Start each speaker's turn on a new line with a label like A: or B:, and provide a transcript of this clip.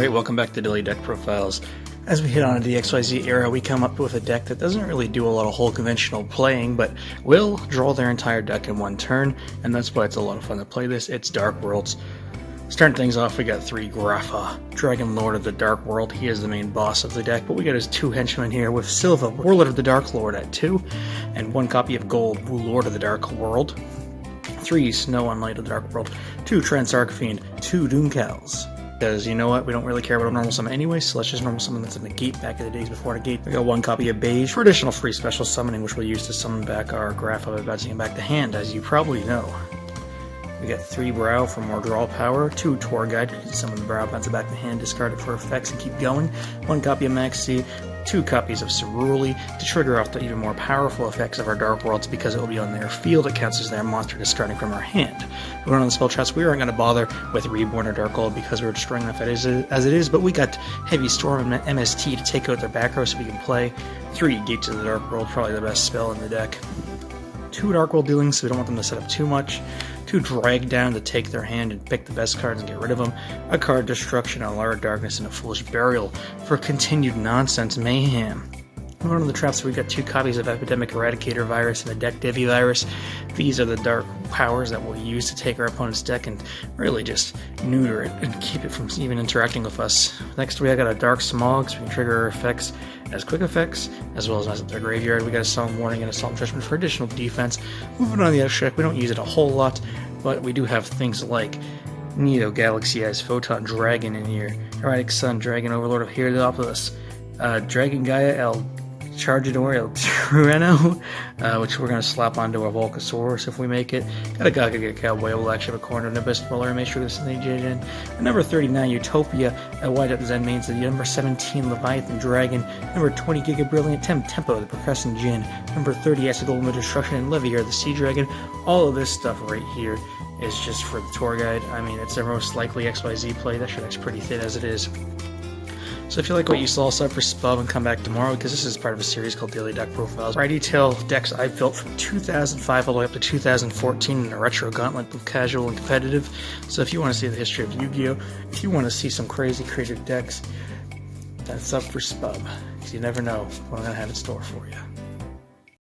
A: Alright, welcome back to Daily Deck Profiles. As we hit on into the XYZ era, we come up with a deck that doesn't really do a lot of whole conventional playing, but will draw their entire deck in one turn, and that's why it's a lot of fun to play this. It's Dark Worlds. Starting things off, we got 3 Grapha, Dragon Lord of the Dark World. He is the main boss of the deck, but we got his 2 henchmen here with Silva, Warlord of the Dark Lord at 2, and 1 copy of Gold, Wu Lord of the Dark World. 3 Snow on Light of the Dark World, 2 Trance Archfiend, 2 Doomcows. Because, you know what, we don't really care about a normal summon anyway, so let's just normal summon that's a negate back in the days before negate. We got 1 copy of Beige for additional free special summoning, which we'll use to summon back our Grapha by bouncing him back to hand, as you probably know. We got 3 Brow for more draw power, 2 Tour Guide, you can summon the Brow, bounce it back to hand, discard it for effects, and keep going. 1 copy of Maxi, 2 copies of Ceruli to trigger off the even more powerful effects of our Dark Worlds because it will be on their field. It counts as their monster discarding from our hand. Going on the spell traps, we aren't going to bother with Reborn or Dark Gold because we're destroying enough as it is, but we got Heavy Storm and MST to take out their back row so we can play 3 Gates of the Dark World, probably the best spell in the deck. 2 Dark World dealings, so we don't want them to set up too much. 2 Drag Down to take their hand and pick the best cards and get rid of them. A card Destruction, a Alara Darkness, and a Foolish Burial for continued nonsense mayhem. Moving on to the traps, we got 2 copies of Epidemic Eradicator Virus and a Deck Divi Virus. These are the dark powers that we'll use to take our opponent's deck and really just neuter it and keep it from even interacting with us. Next, we got a Dark Smog, so we can trigger our effects as quick effects, as well as their graveyard. We got a Solemn Warning and a Solemn Judgment for additional defense. Moving on to the other deck, we don't use it a whole lot, but we do have things like Neo Galaxy Eyes, Photon Dragon in here, Erratic Sun, Dragon Overlord of Heliopolis, Dragon Gaia, El Chargador, El Trueno, which we're going to slap onto a Volcasaurus if we make it. Got a Gaga Cowboy, we'll actually have a corner, Nimbus Roller, make sure this is an AJN. Number 39, Utopia, a White Up Zen Main City. Number 17, Leviathan Dragon. Number 20, Giga Brilliant Tempo, the Percussive Djinn. Number 30, Acid Ultimate Destruction, and Leviair, the Sea Dragon. All of this stuff right here is just for the tour guide. I mean, it's their most likely XYZ play. That deck's pretty thin as it is. So if you like what you saw, sub for Spub and come back tomorrow, because this is part of a series called Daily Deck Profiles, where I detail decks I've built from 2005 all the way up to 2014 in a retro gauntlet, both casual and competitive. So if you want to see the history of Yu-Gi-Oh!, if you want to see some crazy creative decks, that's up for Spub, because you never know what I'm going to have in store for you.